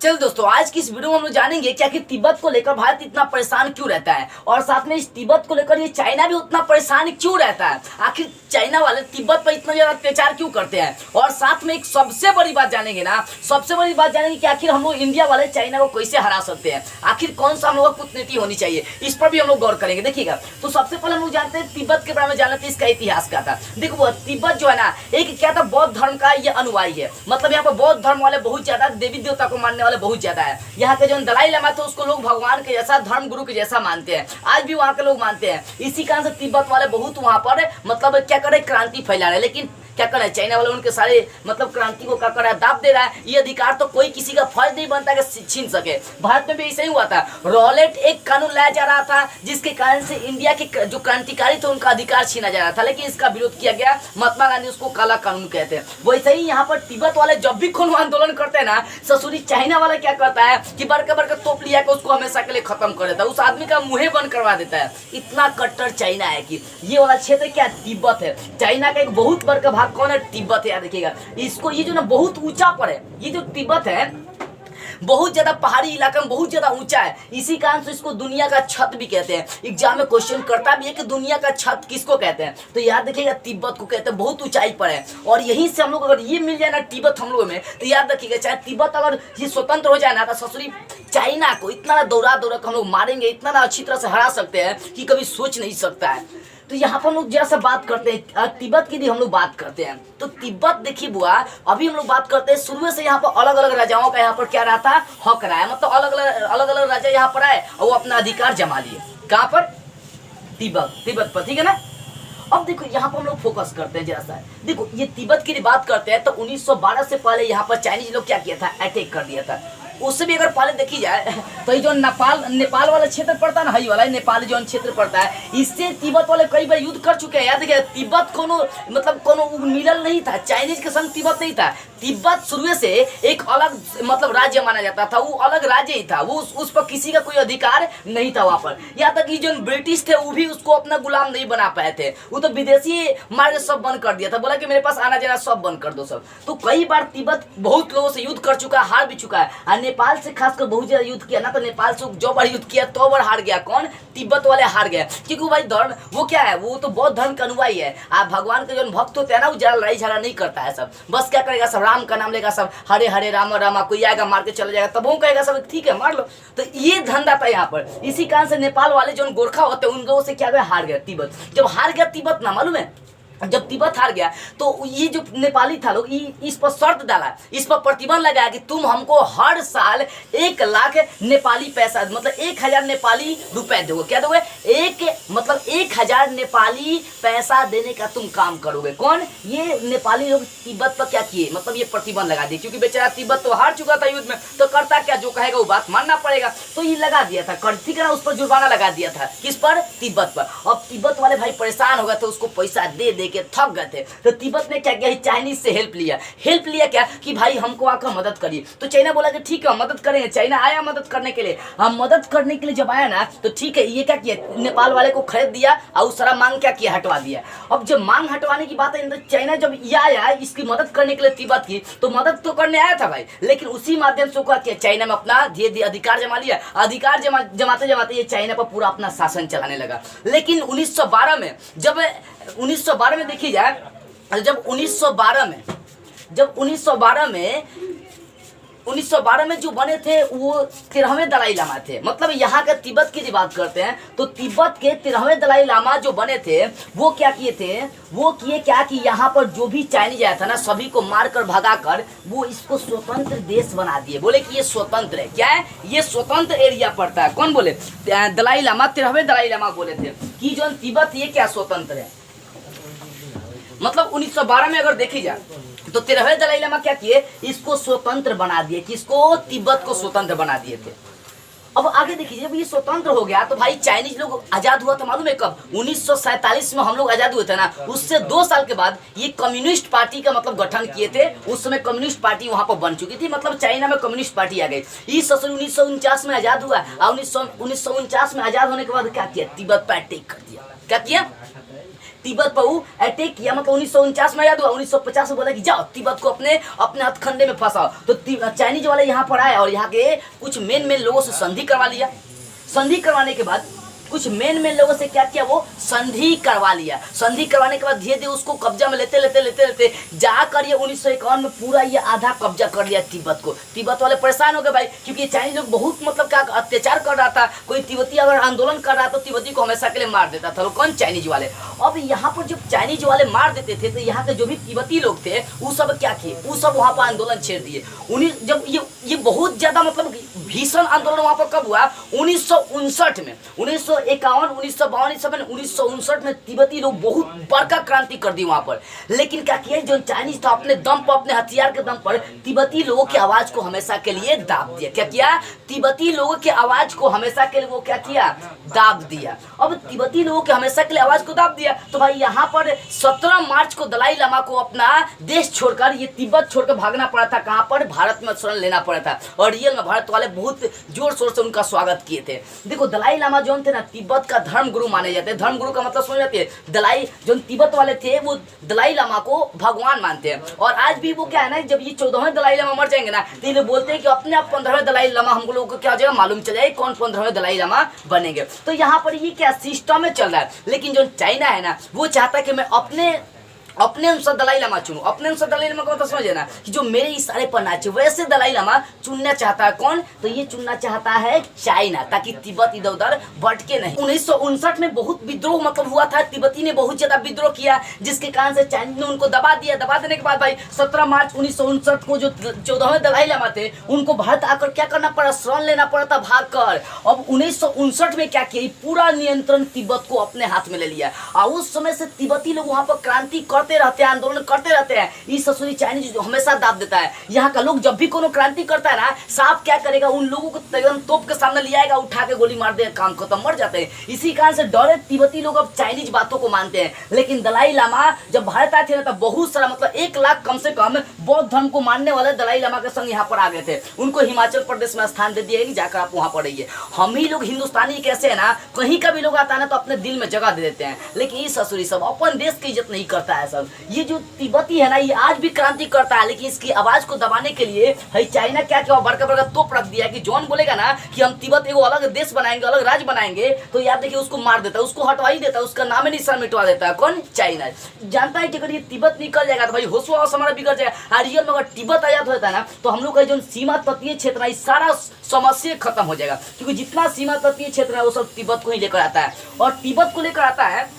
चल दोस्तों, आज की इस वीडियो में हम लोग जानेंगे कि आखिर तिब्बत को लेकर भारत इतना परेशान क्यों रहता है और साथ में इस तिब्बत को लेकर ये चाइना भी उतना परेशान क्यों रहता है। आखिर चाइना वाले तिब्बत पर इतना ज्यादा अत्याचार क्यों करते हैं। और साथ में एक सबसे बड़ी बात जानेंगे ना, सबसे बड़ी बात जानेंगे कि आखिर हम लोग इंडिया वाले चाइना को कैसे हरा सकते हैं। आखिर कौन सा हम लोग का कूटनीति होनी चाहिए, इस पर भी हम लोग गौर करेंगे। देखिएगा, तो सबसे पहले हम लोग जानते हैं तिब्बत के बारे में जानते हैं इसका इतिहास क्या था। देखो, तिब्बत जो है ना, एक क्या था, बौद्ध धर्म का ये अनुयायी है। मतलब यहाँ पर बौद्ध धर्म वाले बहुत ज्यादा, देवी देवता को मानने वाले बहुत ज्यादा है। यहाँ के जो दलाई लामा थे उसको लोग भगवान के जैसा, धर्म गुरु के जैसा मानते हैं। आज भी वहाँ के लोग मानते हैं। इसी कारण से तिब्बत वाले बहुत वहाँ पर मतलब क्या करे, क्रांति फैला रहे। लेकिन क्या कर रहा है चाइना वाले, उनके सारे मतलब क्रांति को क्या कर रहा है, दाब दे रहा है। ये अधिकार तो कोई किसी का फर्ज नहीं बनता कि छीन सके। भारत में भी ऐसा ही हुआ था। रॉलेट एक कानून लाया जा रहा था जिसके कारण से इंडिया के जो क्रांतिकारी थे उनका अधिकार छीना जा रहा था, लेकिन इसका विरोध किया गया। महात्मा गांधी उसको काला कानून कहते हैं। वैसे ही यहाँ पर तिब्बत वाले जब भी खून आंदोलन करते हैं ना, ससुरी चाइना वाला क्या करता है कि बड़का बड़का तोप लिया के उसको हमेशा के लिए खत्म कर देता है, उस आदमी का मुंह बंद करवा देता है। इतना कट्टर चाइना है कि ये वाला क्षेत्र क्या तिब्बत है। चाइना का एक बहुत बड़का भाग कौन है, तिब्बत है। यार देखिएगा इसको, ये जो ना बहुत ऊंचा पर है, ये जो तिब्बत है बहुत ज्यादा पहाड़ी इलाका में बहुत ज्यादा ऊंचा है। इसी कारण से इसको दुनिया का छत भी कहते हैं। एग्जाम में क्वेश्चन करता भी है कि दुनिया का छत किसको कहते हैं, तो याद रखिएगा तिब्बत को कहते हैं। बहुत ऊंचाई पर है और यहीं से हम लोग अगर ये मिल जाए ना तिब्बत हम लोगों में, तो याद रखिएगा चाहे तिब्बत अगर ये स्वतंत्र हो जाए ना, तो ससुरी चाइना को इतना ना दौड़ा दौड़ा हम लोग मारेंगे, इतना ना अच्छी तरह से हरा सकते हैं कि कभी सोच नहीं सकता है। तो यहाँ पर हम लोग जैसा बात करते हैं तिब्बत की भी हम लोग बात करते हैं। तो तिब्बत देखिए बुआ, अभी हम लोग बात करते हैं शुरू से यहाँ पर अलग अलग राजाओं का यहाँ पर क्या रहा था, हक रहा है। मतलब अलग अलग राजा यहाँ पर आए और वो अपना अधिकार जमा लिए। कहाँ पर, तिब्बत पर, ठीक है ना। अब देखो यहाँ पर हम लोग फोकस करते हैं जरा सा। देखो ये तिब्बत की बात करते हैं तो 1912 से पहले यहाँ पर चाइनीज लोग क्या किया था, अटैक कर दिया था। उससे भी अगर पहले देखी जाए तो ये जो नेपाल वाला क्षेत्र पड़ता है ना, हई वाला नेपाल जो क्षेत्र पड़ता है, इससे तिब्बत वाले कई बार युद्ध कर चुके हैं। याद देखिए तिब्बत कोनो मिलल नहीं था, चाइनीज के संग तिब्बत नहीं था। तिब्बत शुरू से एक अलग मतलब राज्य माना जाता था, वो अलग राज्य ही था। वो उस पर किसी का कोई अधिकार नहीं था वहाँ पर। यहाँ तक कि जो ब्रिटिश थे वो भी उसको अपना गुलाम नहीं बना पाए थे। वो तो विदेशी मार्ग सब बंद कर दिया था, बोला कि मेरे पास आना जाना सब बंद कर दो सब। तो कई बार तिब्बत बहुत लोगों से युद्ध कर चुका है, हार भी चुका है। नेपाल से खासकर बहुत ज्यादा युद्ध किया ना, तो नेपाल से जो बार युद्ध किया तो बार हार गया। कौन, तिब्बत वाले हार गए। क्योंकि भाई धर्म वो क्या है, वो तो बौद्ध धर्म का अनुयायी है। आप भगवान के जो भक्त होते हैं ना, वो ज्यादा लड़ाई झगड़ा नहीं करता है। सब बस क्या करेगा, सब राम का नाम लेगा, सब हरे हरे राम रामा, कोई आएगा मार के चला जाएगा, तब वो कहेगा सब ठीक है मार लो। तो ये धंधा था यहाँ पर। इसी कारण से नेपाल वाले जो गोरखा होते हैं उन लोगों से क्या गया, हार गया तिब्बत। जब हार गया तिब्बत ना, मालूम है जब तिब्बत हार गया तो ये जो नेपाली था लोग इस पर शर्त डाला, इस पर प्रतिबंध लगाया कि तुम हमको हर साल 1 लाख नेपाली पैसा, मतलब 1000 नेपाली रुपए दोगे। क्या दोगे, मतलब 1000 नेपाली पैसा देने का तुम काम करोगे। कौन, ये नेपाली लोग तिब्बत पर क्या किए, मतलब ये प्रतिबंध लगा दिए। क्योंकि बेचारा तिब्बत तो हार चुका था युद्ध में, तो करता क्या, जो कहेगा वो बात मानना पड़ेगा। तो ये लगा दिया था, ठीक है ना, उस पर जुर्माना लगा दिया था। किस पर, तिब्बत पर। अब तिब्बत वाले भाई परेशान हो गए थे, उसको पैसा दे के थक गए थे। तो तिब्बत ने क्या किया, चाइनीज से हेल्प लिया क्या कि भाई हमको आकर मदद करिए। तो चाइना बोला कि ठीक है मदद करेंगे। चाइना आया मदद करने के लिए। हम मदद करने के लिए जब आया ना, तो ठीक है, ये क्या किया, नेपाल वाले को खरीद दिया और सारा मांग क्या किया, हटवा दिया। अब जब मांग हटवाने की बात है तो चाइना जब ये आया इसकी मदद करने के लिए तिब्बत की, तो मदद तो करने आया था भाई, लेकिन उसी माध्यम से क्या किया, चाइना में अपना धीरे अधिकार जमा लिया। अधिकार जमाते जमाते ये चाइना पर पूरा अपना शासन चलाने लगा। लेकिन 1912 में जब 1912 में देखी जाए, जब 1912 में जो बने थे वो 13वें दलाई लामा थे। मतलब यहाँ का तिब्बत की बात करते हैं तो तिब्बत के 13वें दलाई लामा जो बने थे वो क्या किए थे, वो किए क्या कि यहाँ पर जो भी चाइनीज आया था ना, सभी को मारकर भगाकर वो इसको स्वतंत्र देश बना दिए। बोले कि ये स्वतंत्र है। क्या है, ये स्वतंत्र एरिया पड़ता है। कौन बोले, दलाई लामा, 13वें दलाई लामा बोले थे कि जो तिब्बत ये क्या स्वतंत्र है। मतलब 1912 में अगर देखी जाए तो 13वें दलाई लामा क्या किए, इसको स्वतंत्र बना दिए। किसको, तिब्बत को स्वतंत्र बना दिए थे। अब आगे देखिए, जब ये स्वतंत्र हो गया तो भाई चाइनीज लोग आजाद हुआ था, मालूम है कब, 1947 में हम लोग आजाद हुए थे ना। उससे 2 साल के बाद ये कम्युनिस्ट पार्टी का मतलब गठन किए थे। उस समय कम्युनिस्ट पार्टी वहां पर बन चुकी थी, मतलब चाइना में कम्युनिस्ट पार्टी आ गई। इस 1949 में आजाद हुआ और 1949 में आजाद होने के बाद क्या किया, तिब्बत पर अटैक कर दिया। क्या किया, तिब्बत पर वो अटैक किया, मतलब 1949 में याद हुआ, 1950 में बोला कि जाओ तिब्बत को अपने अपने हथकंडे में फंसाओ। तो चाइनीज वाले यहाँ पर आए और यहाँ के कुछ मेन लोगों से संधि करवा लिया। संधि करवाने के बाद कुछ मेन लोगों से क्या किया, वो संधि करवा लिया। संधि करवाने के बाद धीरे धीरे उसको कब्जा में लेते लेते लेते लेते जाकर ये 1951 में पूरा ये आधा कब्जा कर लिया तिब्बत को। तिब्बत वाले परेशान हो गए भाई, क्योंकि चाइनीज लोग बहुत मतलब क्या अत्याचार कर रहा था। कोई तिब्बती अगर आंदोलन कर रहा तो तिब्बती को हमेशा के लिए मार देता था। कौन? चाइनीज वाले। अब यहाँ पर जब चाइनीज वाले मार देते थे तो यहाँ के जो भी तिब्बती लोग थे वो सब क्या किए, वो सब वहाँ पर आंदोलन छेड़ दिए। जब ये बहुत ज्यादा मतलब भीषण आंदोलन वहाँ पर कब हुआ, 1959 में, 1951, 1952, 1959 में तिब्बती लोग बहुत बड़का क्रांति कर दी वहां पर। लेकिन क्या किया, जो चाइनीज था अपने दम पर, अपने हथियार के दम पर तिब्बती लोगों की आवाज को हमेशा के लिए दाब दिया। क्या किया? तिब्बती लोगों की आवाज को हमेशा के लिए वो क्या किया, दाब दिया। अब तिब्बती लोगों की हमेशा के लिए आवाज को दाब दिया तो भाई यहाँ पर 17 मार्च को दलाई लामा को अपना देश छोड़कर, ये तिब्बत छोड़कर भागना पड़ा था। कहाँ पर? भारत में शरण लेना पड़ा था। और रियल में भारत वाले बहुत जोर शोर से उनका स्वागत किए थे। देखो दलाई लामा जो थे ना, तिब्बत का धर्म गुरु माने जाते हैं। धर्म गुरु का मतलब समझ जाते हैं, दलाई जो तिब्बत वाले थे वो दलाई लामा को भगवान मानते हैं। और आज भी वो क्या है ना, जब ये 14वें दलाई लामा मर जाएंगे ना तो ये बोलते हैं कि अपने आप 15वें दलाई लामा हम लोगों को क्या हो जाएगा, मालूम चल जाएगा कौन 15वें दलाई लामा बनेंगे। तो यहाँ पर ये क्या सिस्टम में चल रहा है। लेकिन जो चाइना है ना, वो चाहता है कि मैं अपने अनुसार दलाई लामा चुनूं। अपने अनुसार दलाई लामा का मतलब समझे ना, कि जो मेरे इशारे पर नाचे वैसे दलाई लामा चुनना चाहता है। कौन? तो ये चुनना चाहता है चाइना, ताकि तिब्बत इधर उधर भटके नहीं। 1959 में बहुत विद्रोह मतलब हुआ था, तिब्बती ने बहुत ज्यादा विद्रोह किया, जिसके कारण से चाइना ने उनको दबा दिया। दबा देने के बाद भाई 17 मार्च 1959 को जो 14वें दलाई लामा थे उनको भारत आकर क्या करना पड़ा, शरण लेना पड़ा था भाग कर। अब 1959 में क्या किया, पूरा नियंत्रण तिब्बत को अपने हाथ में ले लिया। और उस समय से तिब्बती लोग वहां पर क्रांति करते रहते हैं, आंदोलन करते रहते हैं। इस ससुरी चाइनीज हमेशा दाब देता है। यहाँ का लोग जब भी कोनो क्रांति करता है ना, साफ क्या करेगा, उन लोगों को एकदम तोप के सामने ले आएगा, उठा के गोली मार देगा, काम खत्म, मर जाते हैं। इसी कारण से डरे तिब्बती लोग अब चाइनीज बातों को मानते हैं। लेकिन दलाई लामा जब भारत आए थे ना, तब बहुत सारा मतलब 1 लाख कम से कम बौद्ध धर्म को मानने वाले दलाई लामा के संग यहाँ पर आ गए थे। उनको हिमाचल प्रदेश में स्थान दे दिया कि जाकर आप वहां पर रहिए। हम ही लोग हिंदुस्तानी कैसे है ना, कहीं का भी लोग आता है ना तो अपने दिल में जगह दे देते हैं। लेकिन ये ससुरी सब अपन देश की इज्जत नहीं करता है। सब ये जो तिब्बती है ना, ये आज भी क्रांति करता है, लेकिन इसकी आवाज को दबाने के लिए चाइना क्या क्या बड़का बड़का तोप रख दिया कि जॉन बोलेगा ना कि हम तिब्बत एगो अलग देश बनाएंगे, अलग राज्य बनाएंगे, तो यार देखिए उसको मार देता है, उसको हटवा ही देता है, उसका नाम निशान मिटवा देता है। कौन? चाइना। जानता है कि अगर ये तिब्बत निकल जाएगा तो भाई होशो हमारा बिगड़ जाएगा। और रियल में अगर तिब्बत आजाद होता है ना तो हम लोग का जो सीमा तटीय क्षेत्र है सारा समस्या खत्म हो जाएगा, क्योंकि जितना सीमा तटीय क्षेत्र है वो सब तिब्बत को ही लेकर आता है। और तिब्बत को लेकर आता है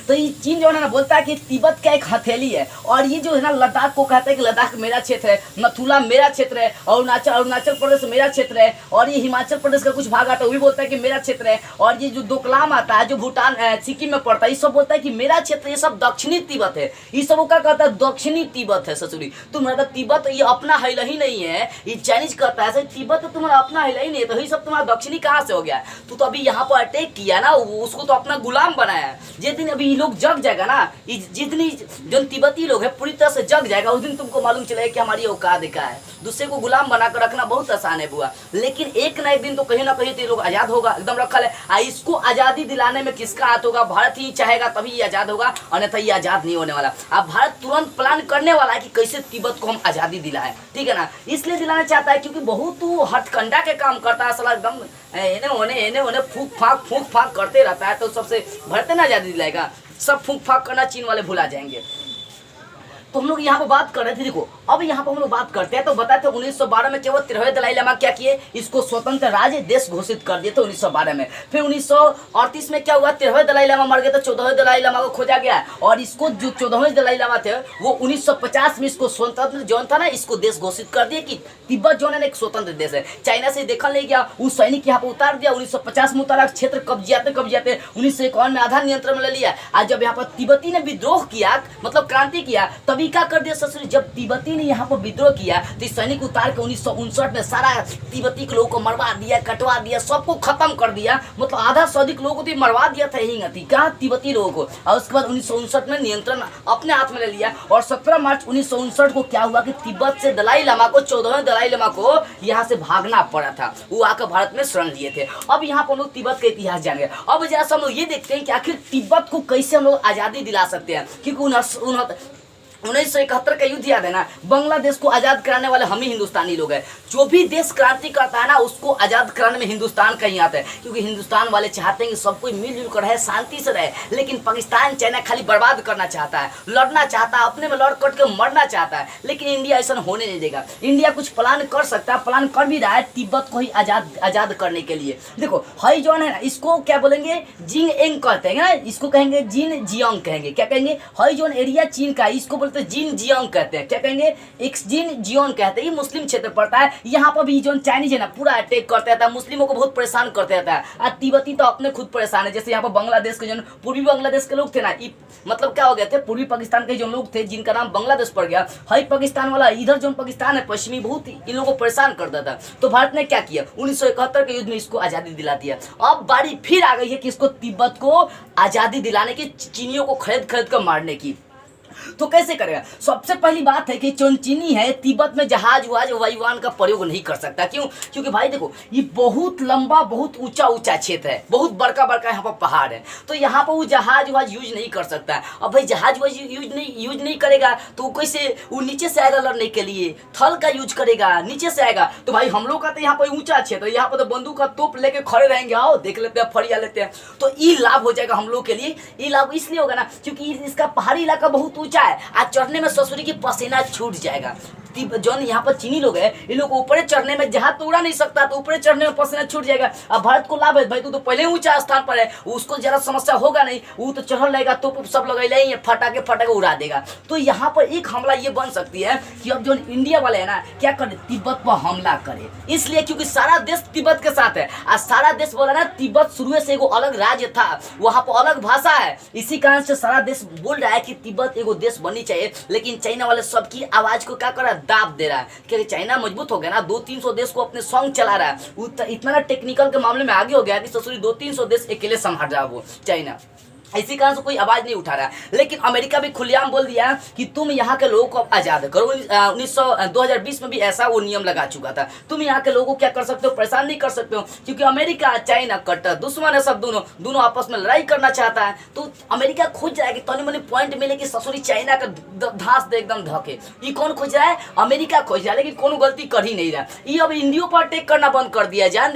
तो ये चीन जो है ना बोलता है कि तिब्बत का एक हथेली है। और ये जो है ना लद्दाख को कहता है कि लद्दाख मेरा क्षेत्र है, नथुला मेरा क्षेत्र है, और अरुणाचल प्रदेश मेरा क्षेत्र है, और ये हिमाचल प्रदेश का कुछ भाग आता है वो भी बोलता है कि मेरा क्षेत्र है। और ये जो डोकलाम आता है जो भूटान सिक्किम में पड़ता है, ये सब बोलता है कि मेरा क्षेत्र। ये सब दक्षिणी तिब्बत है। ये सब क्या कहता है, दक्षिणी तिब्बत है। ससुरी तुम्हारा तिब्बत ये अपना हिला ही नहीं है, ये चाइनीज कहता है तिब्बत तो तुम्हारा अपना हिला ही नहीं है, तो ये सब तुम्हारा दक्षिणी कहाँ से हो गया। तो अभी यहाँ पर अटैक किया ना, उसको तो अपना गुलाम बनाया। जिस दिन अभी लोग जग जाएगा ना, जितनी जो तिब्बती लोग है पूरी तरह से जग जाएगा, उस दिन तुमको मालूम चलेगा कि हमारी औकात क्या है। दूसरे को गुलाम बनाकर रखना बहुत आसान है बुआ, लेकिन एक ना एक दिन तो कहीं ना कहीं तो लोग आजाद होगा। एकदम रखा है। इसको आजादी दिलाने में किसका हाथ होगा, भारत ही चाहेगा तभी ये आजाद होगा, अन्यथा ये आजाद नहीं होने वाला। अब भारत तुरंत प्लान करने वाला है कि कैसे तिब्बत को हम आजादी दिलाएं, ठीक है ना। इसलिए दिलाना चाहता है क्योंकि बहुत हथकंडा के काम करता है साला, एकदम एने होने फूक फाक करते रहता है। तो सबसे भरते ना आजादी दिलाएगा, सब फूक फाक करना चीन वाले भुला जाएंगे। तो हम लोग यहाँ पे बात कर रहे थे। देखो अब यहाँ पे हम लोग बात करते हैं तो बताए थे 1912 में केवल 13वें दलाई लामा क्या किए, इसको स्वतंत्र राज्य देश घोषित कर दिए थे 1912 में। फिर 1938 में क्या हुआ, 13वें दलाई लामा मर गए तो 14वें दलाई लामा को खोजा गया, और इसको जो 14वें दलाई लामा थे वो 1950 में इसको स्वतंत्र जो था ना, इसको देश घोषित कर दिया कि तिब्बत जो है ना एक स्वतंत्र देश है। चाइना से देखा नहीं गया, उस सैनिक यहाँ पे उतार दिया। 1950 में उतारा, क्षेत्र कब्जियाते 1951 में आधा नियंत्रण में ले लिया। आज जब यहाँ पर तिब्बती ने विद्रोह किया, मतलब क्रांति किया, तभी क्या कर दिया ससुरी, जब तिब्बती ने यहाँ पर विद्रोह किया तो इस सैनिक उतार के 1959 में सारा तिब्बती के लोगों को मरवा दिया, कटवा दिया, सबको खत्म कर दिया। मतलब आधा से अधिक लोगों को तो मरवा दिया था यही गति कहाँ तिब्बती लोगों को। और उसके बाद 1959 में नियंत्रण अपने हाथ में ले लिया। और 17 मार्च 1959 को क्या हुआ कि तिब्बत से दलाई लामा को 14वें दलाई लामा को यहाँ से भागना पड़ा था। वो आकर भारत में शरण लिए थे। अब यहाँ पर हम लोग तिब्बत का इतिहास जानेंगे। अब जरा हम लोग ये देखते हैं कि आखिर तिब्बत को कैसे हम लोग आज़ादी दिला सकते हैं, क्योंकि 1971 का युद्ध याद है ना, बांग्लादेश को आज़ाद कराने वाले हम ही हिंदुस्तानी लोग हैं। जो भी देश क्रांति करता है ना उसको आज़ाद कराने में हिंदुस्तान का ही आता है, क्योंकि हिंदुस्तान वाले चाहते हैं कि सब कोई मिलजुल कर रहे, शांति से रहे। लेकिन पाकिस्तान चाइना खाली बर्बाद करना चाहता है, लड़ना चाहता है, अपने में लड़ कट के मरना चाहता है। लेकिन इंडिया ऐसा होने नहीं देगा। इंडिया कुछ प्लान कर सकता है, प्लान कर भी रहा है तिब्बत को ही आज़ाद करने के लिए। देखो हाई जॉन है ना, इसको क्या बोलेंगे, जिंग एंग कहते हैं ना, इसको कहेंगे जिन जियांग कहेंगे। क्या कहेंगे, हाई जॉन एरिया चीन का, इसको बोलते हैं जिन जियांग कहते हैं। क्या कहेंगे, एक जिन जियोन कहते हैं। ये मुस्लिम क्षेत्र पड़ता है। यहाँ पर भी जो चाइनीज है ना पूरा अटैक करते रहता है, मुस्लिमों को बहुत परेशान करते रहता है। और तिब्बती तो अपने खुद परेशान है। जैसे यहाँ पर बांग्लादेश के जो पूर्वी बांग्लादेश के लोग थे ना, मतलब क्या हो गए थे, पूर्वी पाकिस्तान के जो लोग थे जिनका नाम बांग्लादेश पड़ गया, हाई पाकिस्तान वाला इधर जो पाकिस्तान है पश्चिमी, बहुत इन लोगों को परेशान करता था। तो भारत ने क्या किया, 1971 के युद्ध में इसको आज़ादी दिला दिया। अब बारी फिर आ गई है कि इसको तिब्बत को आज़ादी दिलाने की, चीनियों को खरीद कर मारने की। तो कैसे करेगा? सबसे पहली बात है कि चीनी है तिब्बत में जहाज वायुयान का प्रयोग नहीं कर सकता। क्यों? क्योंकि भाई देखो ये बहुत लंबा, बहुत ऊंचा क्षेत्र है, बहुत बड़का यहाँ पर पहाड़ है। तो यहाँ पर वो जहाज यूज नहीं कर सकता है। अब भाई जहाज यूज नहीं करेगा तो कैसे वो नीचे से आएगा लड़ने के लिए, थल का यूज करेगा, नीचे से आएगा। तो भाई हम लोग का तो यहाँ पर ऊंचा क्षेत्र, यहाँ पर तो बंदूक का तोप लेके खड़े रहेंगे, आओ देख लेते हैं, फरिया लेते हैं। तो ये लाभ हो जाएगा हम लोग के लिए। ये लाभ इसलिए होगा ना क्योंकि इसका पहाड़ी इलाका बहुत ऊंचा है, आज चढ़ने में ससुरी की पसीना छूट जाएगा। जो यहाँ पर चीनी लोग है, इन लोग ऊपर चढ़ने में, जहाज तो उड़ा नहीं सकता तो ऊपर चढ़ने में पसीना छूट जाएगा। अब भारत को लाभ है, भाई तू तो पहले ऊंचा स्थान पर है, उसको जरा समस्या होगा नहीं, वो तो चढ़ रहेगा, तो सब लगे ही फटाके उड़ा देगा। तो यहाँ पर एक हमला ये बन सकती है कि अब जो इंडिया वाले है ना क्या करे, तिब्बत पर हमला करे। इसलिए क्योंकि सारा देश तिब्बत के साथ है। आज सारा देश बोला ना तिब्बत शुरू से एगो अलग राज्य था, वहाँ पर अलग भाषा है। इसी कारण से सारा देश बोल रहा है कि तिब्बत एगो देश बननी चाहिए। लेकिन चाइना वाले सबकी आवाज को क्या कर रहा है, दाब दे रहा है। क्योंकि चाइना मजबूत हो गया ना, 200-300 देश को अपने संग चला रहा है। इतना टेक्निकल के मामले में आगे हो गया कि ससुरी 200-300 देश अकेले संभाल रहा है वो चाइना। इसी कारण से कोई आवाज नहीं उठा रहा है। लेकिन अमेरिका भी खुलेआम बोल दिया कि तुम यहाँ के लोगों को आजाद करो। 2020 में भी ऐसा वो नियम लगा चुका था, तुम यहाँ के लोगों को क्या कर सकते हो, परेशान नहीं कर सकते हो। क्योंकि अमेरिका चाइना कट्टर दुश्मन है, सब दोनों आपस में लड़ाई करना चाहता है। तो अमेरिका खोज रहा है कि तनी मनी पॉइंट मिले कि ससुरी चाइना का धांस दे एकदम धके। ये कौन खोज रहा है? अमेरिका खोज रहा है। लेकिन कोनो गलती कर ही नहीं रहा। ये अब इंडिया पर अटैक करना बंद कर दिया, जान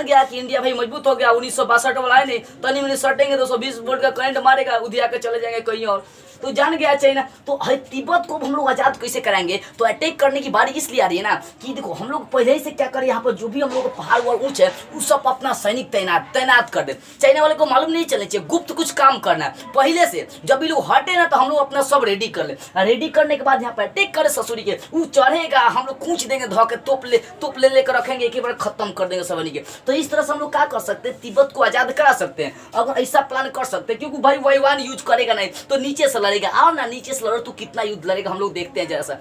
गया कि इंडिया भाई मजबूत हो गया। 1962 वाला है नहीं, तनी मनी सटेंगे 220 वोल्ट का करंट मारेगा, उधिया के चले जाएंगे कहीं और। तो जान गया चाइना। तो तिब्बत को हम लोग आजाद कैसे कराएंगे? तो अटैक करने की बारी इसलिए आ रही है ना कि देखो हम लोग पहले ही से क्या करें, यहाँ पर जो भी हम लोग पहाड़ और ऊंच है वो सब अपना सैनिक तैनात कर दे। चाइना वाले को मालूम नहीं चलना चाहिए, गुप्त कुछ काम करना है पहले से। जब भी लोग हटे ना तो हम लोग अपना सब रेडी कर ले। रेडी करने के बाद यहाँ पर अटैक करे ससुरी के, वो चढ़ेगा, हम लोग खींच देंगे, धो के तोप ले लेकर रखेंगे, एक बार खत्म कर देंगे सबनी के। तो इस तरह से हम लोग क्या कर सकते हैं, तिब्बत को आजाद करा सकते हैं अगर ऐसा प्लान कर सकते हैं। क्योंकि भाई वायुयान यूज करेगा नहीं तो नीचे से लड़ेगा। आओ ना नीचे से लड़ो, तो कितना युद्ध लड़ेगा हम लोग देखते हैं जरा सा।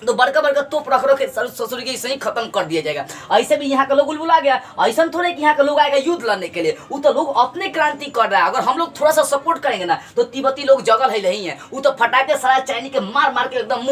तो बड़का तोप रख के ससुरी के सही खत्म कर दिया जाएगा। ऐसे भी यहाँ का लोग बुलबुला गया, ऐसा थोड़े कि यहाँ का लोग आएगा युद्ध लड़ने के लिए। वो तो लोग अपने क्रांति कर रहा है। अगर हम लोग थोड़ा सा सपोर्ट करेंगे ना तो तिब्बती लोग जगल है नहीं है। वो तो फटाके सारा चाइनी के मार के एकदम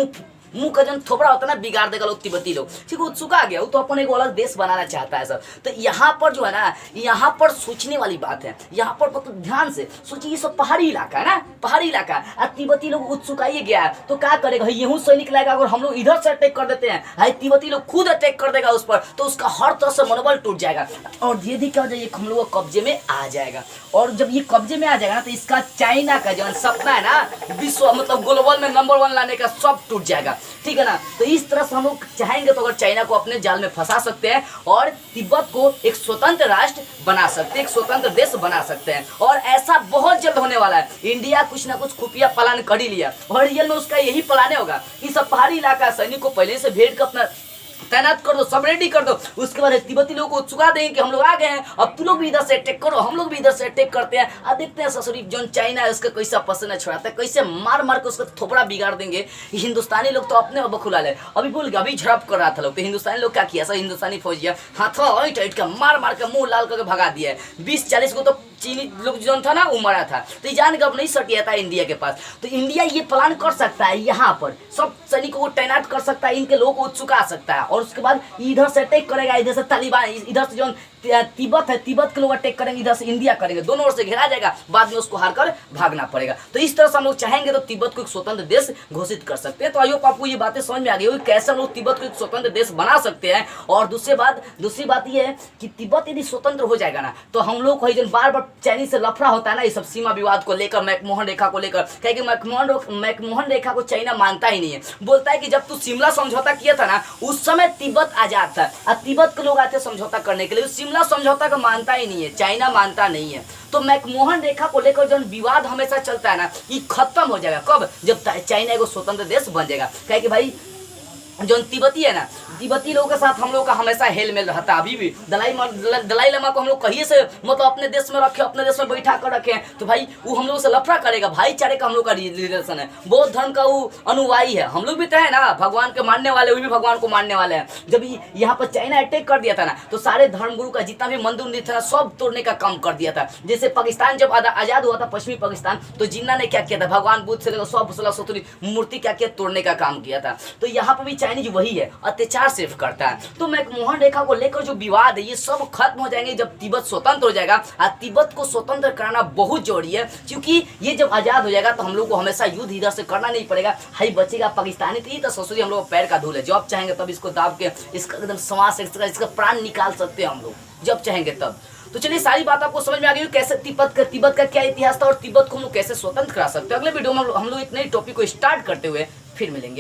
मुंह का जन थोपड़ा होता है ना, बिगाड़ देगा लोग तिब्बती लोग। ठीक है, सुखा गया वो तो अपन एक अलग देश बनाना चाहता है सब। तो यहाँ पर जो है ना, यहाँ पर सोचने वाली बात है। यहाँ पर मतलब ध्यान से सोचिए, ये सब पहाड़ी इलाका है ना, पहाड़ी इलाका। और तिब्बती लोग उत्सुकाइए गया है तो क्या करेगा, यहूं सैनिक लाएगा। अगर हम लोग इधर से अटैक कर देते हैं, हाई तिब्बती लोग खुद अटैक कर देगा उस पर, तो उसका हर तरह से मनोबल टूट जाएगा और धीरे धीरे क्या हो जाएगा, हम लोग कब्जे में आ जाएगा। और जब ये कब्जे में आ जाएगा ना तो इसका चाइना का जो सपना है ना, विश्व मतलब ग्लोबल में नंबर 1 लाने का, सब टूट जाएगा। ठीक है ना। तो इस तरह से हम लोग चाहेंगे तो अगर चाइना को अपने जाल में फंसा सकते हैं और तिब्बत को एक स्वतंत्र राष्ट्र बना सकते हैं, एक स्वतंत्र देश बना सकते हैं। और ऐसा बहुत जल्द होने वाला है। इंडिया कुछ ना कुछ खुफिया प्लान कर ही लिया और रियल में उसका यही प्लान होगा कि सब पहाड़ी इलाका सैनिक को पहले से भेज कर अपना तैनात कर दो, सब रेडी कर दो। उसके बाद तिब्बती लोगों को चुका देंगे कि हम लोग आ गए हैं, अब तुम लोग भी इधर से अटैक करो, हम लोग भी इधर से अटैक करते हैं। अब देखते हैं ससुरी जो चाइना है उसका कैसा पसीना छुड़ाता है, कैसे मार मार के उसका थोपड़ा बिगाड़ देंगे। हिंदुस्तानी लोग तो अपने अब खुला ले, अभी बोल गया, अभी झड़प कर रहा था लोग, तो हिंदुस्तानी लोग क्या किया, सब हिंदुस्तानी फौजिया हाथों ऐट के मार मार के मुंह लाल करके भगा दिया है। 20-40 को तो चीनी लोग जो था ना वो मरा था, तो जान के अब नहीं सटिया था इंडिया के पास। तो इंडिया ये प्लान कर सकता है, यहाँ पर सब सैनिकों को तैनात कर सकता है, इनके लोगों को चुका सकता है, और उसके बाद इधर से अटैक करेगा, इधर से तालिबान, इधर से जो तिब्बत है, तिब्बत के लोग अटैक करेंगे, इधर से इंडिया करेंगे, दोनों ओर से घेरा जाएगा, बाद में उसको हार कर भागना पड़ेगा। तो इस तरह से हम लोग चाहेंगे तो तिब्बत को एक स्वतंत्र देश घोषित कर सकते हैं। तो आई होप आपको ये बातें समझ में आ गई होगी कैसे हम लोग तिब्बत को एक स्वतंत्र देश बना सकते हैं। और दूसरी बात ये है कि तिब्बत यदि स्वतंत्र हो जाएगा ना, तो हम लोग को बार बार चाइनीज से लफड़ा होता है ना, ये सब सीमा विवाद को लेकर, मैकमोहन रेखा को लेकर, क्योंकि मैकमोहन रेखा को चाइना मानता ही नहीं है। बोलता है कि जब तू शिमला समझौता किया था ना, उस समय तिब्बत आजाद था, और तिब्बत के लोग आते समझौता करने के लिए, शिमला समझौता का मानता ही नहीं है, चाइना मानता नहीं है। तो मैकमोहन रेखा को लेकर जो विवाद हमेशा चलता है ना, ये खत्म हो जाएगा कब, जब चाइना एक स्वतंत्र देश बन जाएगा। क्या कि भाई जो तिब्बती है ना, तिब्बती लोगों के साथ हम लोग का हमेशा हेल मेल रहता है। अभी भी दलाई लामा को हम लोग कहिए से मतलब अपने देश में रखे, अपने देश में बैठा कर रखे हैं, तो भाई वो हम लोग से लफड़ा करेगा। भाईचारे का हम लोग का रिलेशन है, बौद्ध धर्म का वो अनुयायी है, हम लोग भी तो है ना, भगवान के मानने वाले, वो भी भगवान को मानने वाले हैं। जब यहाँ पर चाइना अटैक कर दिया था ना, तो सारे धर्मगुरु का जितना भी मंदिर था ना, सब तोड़ने का काम कर दिया था। जैसे पाकिस्तान जब आजाद हुआ था, पश्चिमी पाकिस्तान, तो जिन्ना ने क्या किया था, भगवान बुद्ध से लेकर सब सतुरी मूर्ति क्या किया, तोड़ने का काम किया था। तो यहाँ पर भी चाइनीज वही है, अत्याचार सिर्फ करता है। तो मैकमोहन रेखा को लेकर जो विवाद है ये सब खत्म हो जाएंगे जब तिब्बत स्वतंत्र हो जाएगा। और तिब्बत को स्वतंत्र कराना बहुत जरूरी है, क्योंकि ये जब आजाद हो जाएगा तो हम लोग को हमेशा युद्ध इधर से करना नहीं पड़ेगा। हाई बचेगा पाकिस्तानी, तो ये तो ससुरी हम लोग पैर का धूल है, जब चाहेंगे तब इसको दाब के इसका एकदम समाज इसका प्राण निकाल सकते हैं हम लोग, जब चाहेंगे तब। तो चलिए सारी बात आपको समझ में आ गई कैसे तिब्बत का क्या इतिहास था और तिब्बत को हम लोग कैसे स्वतंत्र करा सकते हैं। अगले वीडियो में हम लोग एक नई टॉपिक को स्टार्ट करते हुए फिर मिलेंगे।